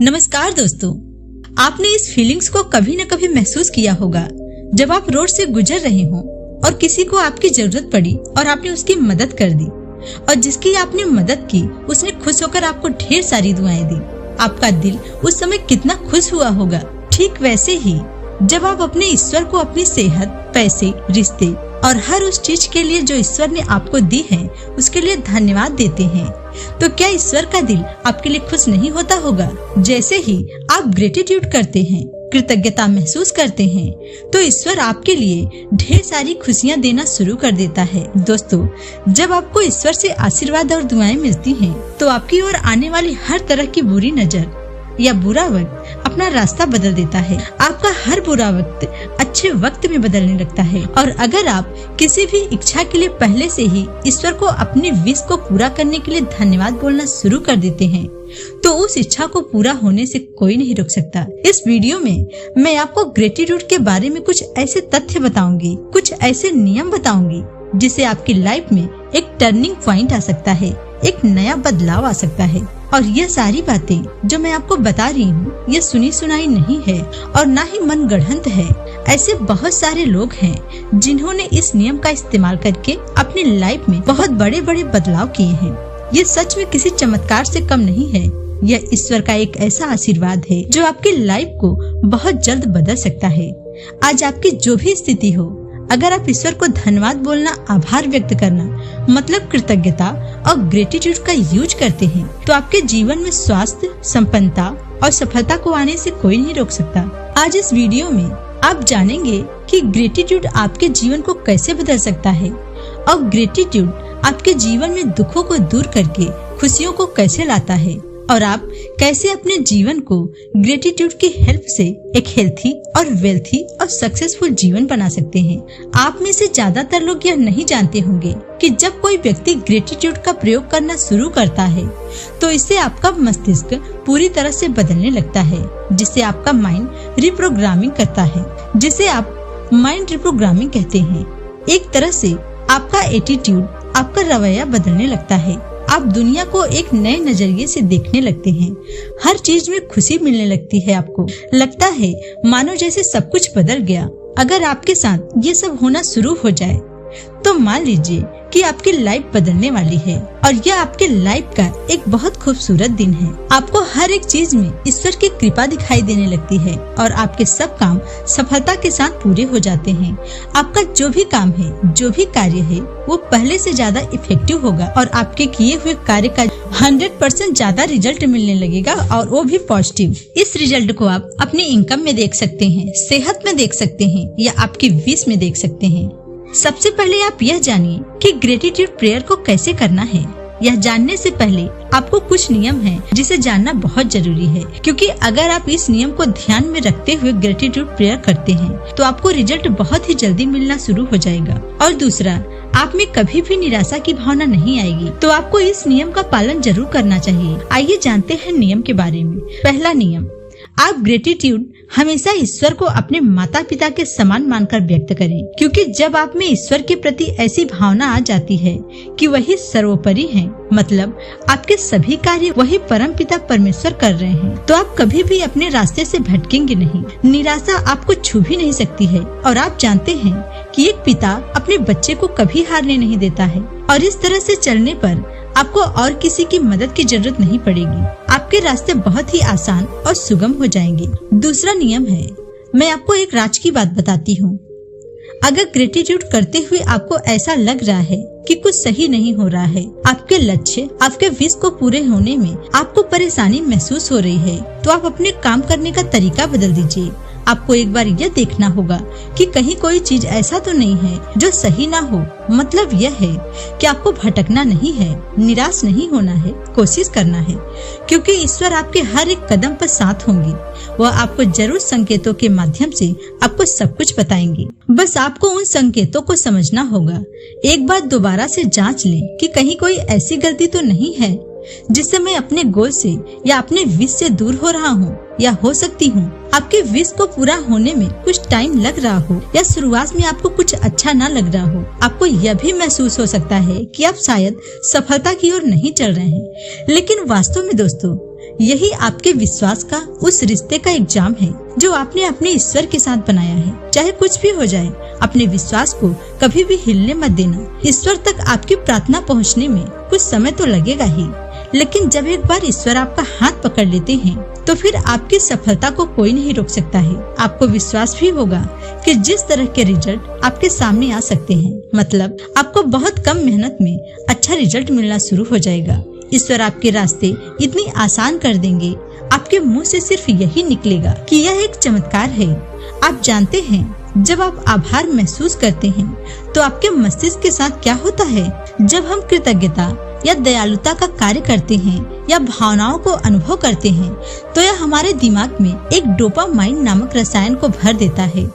नमस्कार दोस्तों, आपने इस फीलिंग्स को कभी न कभी महसूस किया होगा जब आप रोड से गुजर रहे हो और किसी को आपकी जरूरत पड़ी और आपने उसकी मदद कर दी और जिसकी आपने मदद की उसने खुश होकर आपको ढेर सारी दुआएं दी। आपका दिल उस समय कितना खुश हुआ होगा। ठीक वैसे ही जब आप अपने ईश्वर को अपनी सेहत, पैसे, रिश्ते और हर उस चीज के लिए जो ईश्वर ने आपको दी है उसके लिए धन्यवाद देते हैं, तो क्या ईश्वर का दिल आपके लिए खुश नहीं होता होगा? जैसे ही आप ग्रेटिट्यूड करते हैं, कृतज्ञता महसूस करते हैं, तो ईश्वर आपके लिए ढेर सारी खुशियां देना शुरू कर देता है। दोस्तों, जब आपको ईश्वर से आशीर्वाद और दुआएं मिलती हैं, तो आपकी ओर आने वाली हर तरह की बुरी नजर या बुरा वक्त अपना रास्ता बदल देता है। आपका हर बुरा वक्त अच्छे वक्त में बदलने लगता है। और अगर आप किसी भी इच्छा के लिए पहले से ही ईश्वर को अपने विश को पूरा करने के लिए धन्यवाद बोलना शुरू कर देते हैं, तो उस इच्छा को पूरा होने से कोई नहीं रोक सकता। इस वीडियो में मैं आपको ग्रेटिट्यूड के बारे में कुछ ऐसे तथ्य बताऊंगी, कुछ ऐसे नियम बताऊंगी जिससे आपकी लाइफ में एक टर्निंग पॉइंट आ सकता है, एक नया बदलाव आ सकता है। और यह सारी बातें जो मैं आपको बता रही हूँ, ये सुनी सुनाई नहीं है और ना ही मन गढ़ंत है। ऐसे बहुत सारे लोग हैं जिन्होंने इस नियम का इस्तेमाल करके अपनी लाइफ में बहुत बड़े बड़े बदलाव किए हैं। ये सच में किसी चमत्कार से कम नहीं है। यह ईश्वर का एक ऐसा आशीर्वाद है जो आपकी लाइफ को बहुत जल्द बदल सकता है। आज आपकी जो भी स्थिति हो, अगर आप ईश्वर को धन्यवाद बोलना, आभार व्यक्त करना मतलब कृतज्ञता और ग्रेटिट्यूड का यूज करते हैं, तो आपके जीवन में स्वास्थ्य, संपन्नता और सफलता को आने से कोई नहीं रोक सकता। आज इस वीडियो में आप जानेंगे कि ग्रेटिट्यूड आपके जीवन को कैसे बदल सकता है और ग्रेटिट्यूड आपके जीवन में दुखों को दूर करके खुशियों को कैसे लाता है और आप कैसे अपने जीवन को ग्रेटिट्यूड की हेल्प से एक हेल्थी और वेल्थी और सक्सेसफुल जीवन बना सकते हैं। आप में से ज्यादातर लोग यह नहीं जानते होंगे कि जब कोई व्यक्ति ग्रेटिट्यूड का प्रयोग करना शुरू करता है तो इससे आपका मस्तिष्क पूरी तरह से बदलने लगता है, जिससे आपका माइंड रिप्रोग्रामिंग करता है, जिसे आप माइंड रिप्रोग्रामिंग कहते हैं। एक तरह से आपका एटीट्यूड, आपका रवैया बदलने लगता है। आप दुनिया को एक नए नजरिए से देखने लगते हैं। हर चीज में खुशी मिलने लगती है। आपको लगता है मानो जैसे सब कुछ बदल गया। अगर आपके साथ ये सब होना शुरू हो जाए तो मान लीजिए कि आपकी लाइफ बदलने वाली है और यह आपके लाइफ का एक बहुत खूबसूरत दिन है। आपको हर एक चीज में ईश्वर की कृपा दिखाई देने लगती है और आपके सब काम सफलता के साथ पूरे हो जाते हैं। आपका जो भी काम है, जो भी कार्य है, वो पहले से ज्यादा इफेक्टिव होगा और आपके किए हुए कार्य का 100% ज्यादा रिजल्ट मिलने लगेगा और वो भी पॉजिटिव। इस रिजल्ट को आप अपनी इनकम में देख सकते हैं, सेहत में देख सकते हैं या आपकी विश में देख सकते हैं। सबसे पहले आप यह जानिए कि ग्रेटिट्यूड प्रेयर को कैसे करना है। यह जानने से पहले आपको कुछ नियम हैं जिसे जानना बहुत जरूरी है, क्योंकि अगर आप इस नियम को ध्यान में रखते हुए ग्रेटिट्यूड प्रेयर करते हैं तो आपको रिजल्ट बहुत ही जल्दी मिलना शुरू हो जाएगा। और दूसरा, आप में कभी भी निराशा की भावना नहीं आएगी, तो आपको इस नियम का पालन जरूर करना चाहिए। आइए जानते हैं नियम के बारे में। पहला नियम, आप ग्रेटिट्यूड हमेशा ईश्वर को अपने माता पिता के समान मानकर व्यक्त करें, क्योंकि जब आप में ईश्वर के प्रति ऐसी भावना आ जाती है कि वही सर्वोपरि है, मतलब आपके सभी कार्य वही परम पिता परमेश्वर कर रहे हैं, तो आप कभी भी अपने रास्ते से भटकेंगे नहीं। निराशा आपको छू भी नहीं सकती है। और आप जानते हैं कि एक पिता अपने बच्चे को कभी हारने नहीं देता है और इस तरह से चलने पर आपको और किसी की मदद की जरूरत नहीं पड़ेगी। आपके रास्ते बहुत ही आसान और सुगम हो जाएंगे। दूसरा नियम है, मैं आपको एक राज की बात बताती हूँ। अगर ग्रेटिट्यूड करते हुए आपको ऐसा लग रहा है कि कुछ सही नहीं हो रहा है, आपके लक्ष्य, आपके विश को पूरे होने में आपको परेशानी महसूस हो रही है, तो आप अपने काम करने का तरीका बदल दीजिए। आपको एक बार यह देखना होगा कि कहीं कोई चीज ऐसा तो नहीं है जो सही ना हो। मतलब यह है कि आपको भटकना नहीं है, निराश नहीं होना है, कोशिश करना है, क्योंकि ईश्वर आपके हर एक कदम पर साथ होंगे। वह आपको जरूर संकेतों के माध्यम से आपको सब कुछ बताएंगे। बस आपको उन संकेतों को समझना होगा। एक बार दोबारा से जांच लें कि कहीं कोई ऐसी गलती तो नहीं है जिससे मैं अपने गोल से या अपने विश से दूर हो रहा हूँ या हो सकती हूँ। आपके विश को पूरा होने में कुछ टाइम लग रहा हो या शुरुआत में आपको कुछ अच्छा ना लग रहा हो, आपको यह भी महसूस हो सकता है कि आप शायद सफलता की ओर नहीं चल रहे हैं, लेकिन वास्तव में दोस्तों यही आपके विश्वास का उस रिश्ते का एग्जाम है जो आपने अपने ईश्वर के साथ बनाया है। चाहे कुछ भी हो जाए, अपने विश्वास को कभी भी हिलने मत देना। ईश्वर तक आपकी प्रार्थना पहुंचने में कुछ समय तो लगेगा ही, लेकिन जब एक बार ईश्वर आपका हाथ पकड़ लेते हैं तो फिर आपकी सफलता को कोई नहीं रोक सकता है। आपको विश्वास भी होगा कि जिस तरह के रिजल्ट आपके सामने आ सकते हैं, मतलब आपको बहुत कम मेहनत में अच्छा रिजल्ट मिलना शुरू हो जाएगा। ईश्वर आपके रास्ते इतनी आसान कर देंगे, आपके मुंह से सिर्फ यही निकलेगा कि यह एक चमत्कार है। आप जानते हैं, जब आप आभार महसूस करते हैं तो आपके मस्तिष्क के साथ क्या होता है। जब हम कृतज्ञता या दयालुता का कार्य करते हैं या भावनाओं को अनुभव करते हैं तो यह हमारे दिमाग में एक डोपामाइन नामक रसायन को भर देता है।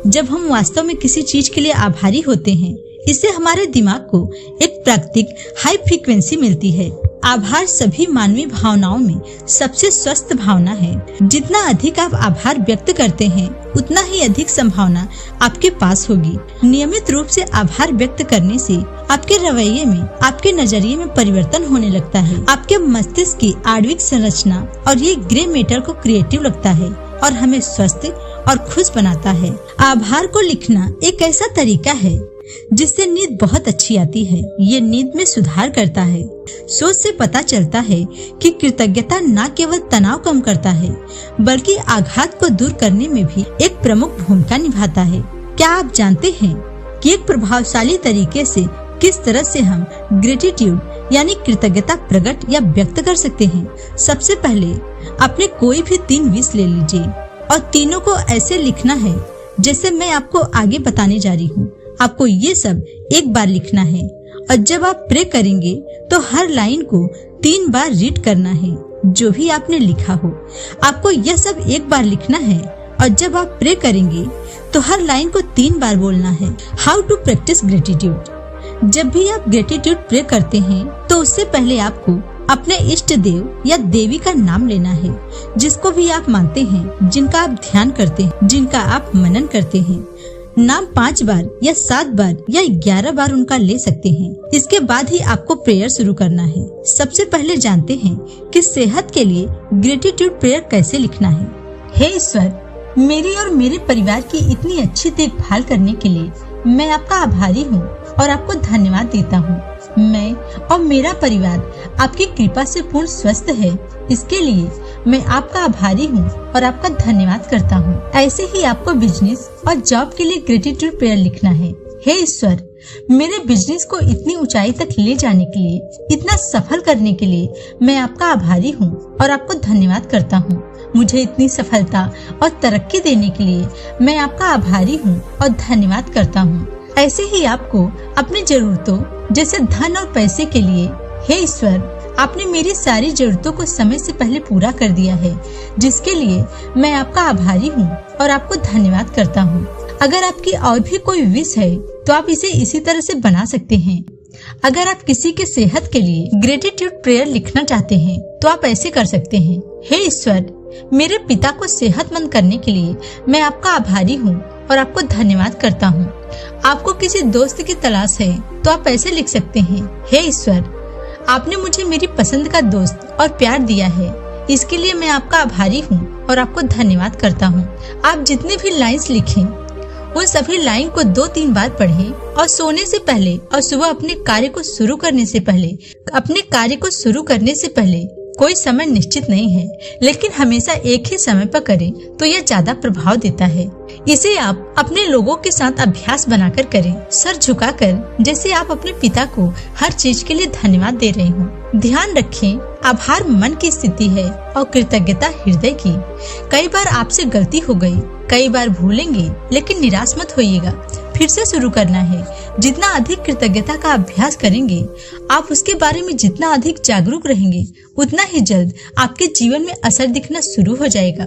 जब हम वास्तव में किसी चीज के लिए आभारी होते हैं, इससे हमारे दिमाग को एक प्राकृतिक हाई फ्रीक्वेंसी मिलती है। आभार सभी मानवीय भावनाओं में सबसे स्वस्थ भावना है। जितना अधिक आप आभार व्यक्त करते हैं, उतना ही अधिक संभावना आपके पास होगी। नियमित रूप से आभार व्यक्त करने से आपके रवैये में, आपके नजरिए में परिवर्तन होने लगता है। आपके मस्तिष्क की आणविक संरचना और ये ग्रे मैटर को क्रिएटिव लगता है और हमें स्वस्थ और खुश बनाता है। आभार को लिखना एक ऐसा तरीका है जिससे नींद बहुत अच्छी आती है। ये नींद में सुधार करता है। सोच से पता चलता है कि कृतज्ञता न केवल तनाव कम करता है, बल्कि आघात को दूर करने में भी एक प्रमुख भूमिका निभाता है। क्या आप जानते हैं कि एक प्रभावशाली तरीके से किस तरह से हम ग्रेटिट्यूड यानी कृतज्ञता प्रकट या व्यक्त कर सकते हैं? सबसे पहले अपने कोई भी 3 विश ले लीजिए और तीनों को ऐसे लिखना है जैसे मैं आपको आगे बताने जा रही हूँ। आपको ये सब एक बार लिखना है और जब आप प्रे करेंगे तो हर लाइन को 3 बार रीड करना है। जो भी आपने लिखा हो, आपको यह सब एक बार लिखना है और जब आप प्रे करेंगे तो हर लाइन को 3 बार बोलना है। How to practise gratitude. जब भी आप ग्रेटिट्यूड प्रे करते हैं तो उससे पहले आपको अपने इष्ट देव या देवी का नाम लेना है, जिसको भी आप मानते हैं, जिनका आप ध्यान करते हैं, जिनका आप मनन करते हैं। नाम 5 बार या 7 बार या 11 बार उनका ले सकते हैं। इसके बाद ही आपको प्रेयर शुरू करना है। सबसे पहले जानते हैं कि सेहत के लिए ग्रेटिट्यूड प्रेयर कैसे लिखना है। हे ईश्वर, मेरी और मेरे परिवार की इतनी अच्छी देखभाल करने के लिए मैं आपका आभारी हूँ और आपको धन्यवाद देता हूँ। मैं और मेरा परिवार आपकी कृपा से पूर्ण स्वस्थ है, इसके लिए मैं आपका आभारी हूँ और आपका धन्यवाद करता हूँ। ऐसे ही आपको बिजनेस और जॉब के लिए ग्रेटिट्यूड प्रेयर लिखना है। हे ईश्वर, मेरे बिजनेस को इतनी ऊंचाई तक ले जाने के लिए, इतना सफल करने के लिए मैं आपका आभारी हूँ और आपको धन्यवाद करता हूँ। मुझे इतनी सफलता और तरक्की देने के लिए मैं आपका आभारी हूँ और धन्यवाद करता हूँ। ऐसे ही आपको अपनी जरूरतों जैसे धन और पैसे के लिए, हे ईश्वर, आपने मेरी सारी जरूरतों को समय से पहले पूरा कर दिया है, जिसके लिए मैं आपका आभारी हूँ और आपको धन्यवाद करता हूँ। अगर आपकी और भी कोई विश है तो आप इसे इसी तरह से बना सकते हैं। अगर आप किसी के सेहत के लिए ग्रेटिट्यूड प्रेयर लिखना चाहते हैं तो आप ऐसे कर सकते हैं। हे ईश्वर, मेरे पिता को सेहतमंद करने के लिए मैं आपका आभारी हूँ और आपको धन्यवाद करता हूँ। आपको किसी दोस्त की तलाश है तो आप ऐसे लिख सकते हैं। हे ईश्वर, आपने मुझे मेरी पसंद का दोस्त और प्यार दिया है, इसके लिए मैं आपका आभारी हूँ और आपको धन्यवाद करता हूँ। आप जितने भी लाइन्स लिखें उन सभी लाइन को 2-3 बार पढ़ें और सोने से पहले और सुबह अपने कार्य को शुरू करने से पहले कोई समय निश्चित नहीं है, लेकिन हमेशा एक ही समय पर करें तो यह ज्यादा प्रभाव देता है। इसे आप अपने लोगों के साथ अभ्यास बनाकर करें, सर झुकाकर, जैसे आप अपने पिता को हर चीज के लिए धन्यवाद दे रहे हो। ध्यान रखें, आभार मन की स्थिति है और कृतज्ञता हृदय की। कई बार आपसे गलती हो गई, कई बार भूलेंगे, लेकिन निराश मत होइएगा। फिर से शुरू करना है। जितना अधिक कृतज्ञता का अभ्यास करेंगे, आप उसके बारे में जितना अधिक जागरूक रहेंगे, उतना ही जल्द आपके जीवन में असर दिखना शुरू हो जाएगा।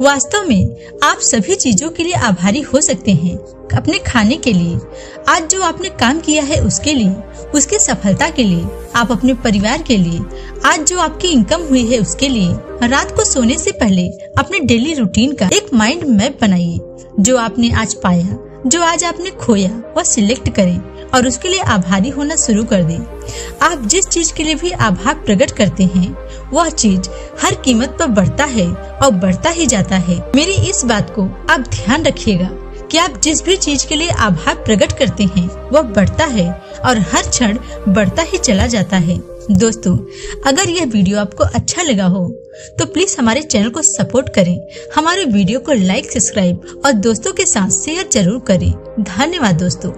वास्तव में आप सभी चीजों के लिए आभारी हो सकते हैं। अपने खाने के लिए, आज जो आपने काम किया है उसके लिए, उसकी सफलता के लिए, आप अपने परिवार के लिए, आज जो आपकी इनकम हुई है उसके लिए। रात को सोने से पहले अपने डेली रूटीन का एक माइंड मैप बनाइए। जो आपने आज पाया, जो आज आपने खोया, वह सिलेक्ट करें और उसके लिए आभारी होना शुरू कर दें। आप जिस चीज के लिए भी आभार प्रकट करते हैं, वह चीज हर कीमत पर बढ़ता है और बढ़ता ही जाता है। मेरी इस बात को आप ध्यान रखिएगा कि आप जिस भी चीज के लिए आभार प्रकट करते हैं, वह बढ़ता है और हर क्षण बढ़ता ही चला जाता है। दोस्तों, अगर यह वीडियो आपको अच्छा लगा हो तो प्लीज हमारे चैनल को सपोर्ट करें, हमारे वीडियो को लाइक, सब्सक्राइब और दोस्तों के साथ शेयर जरूर करें। धन्यवाद दोस्तों।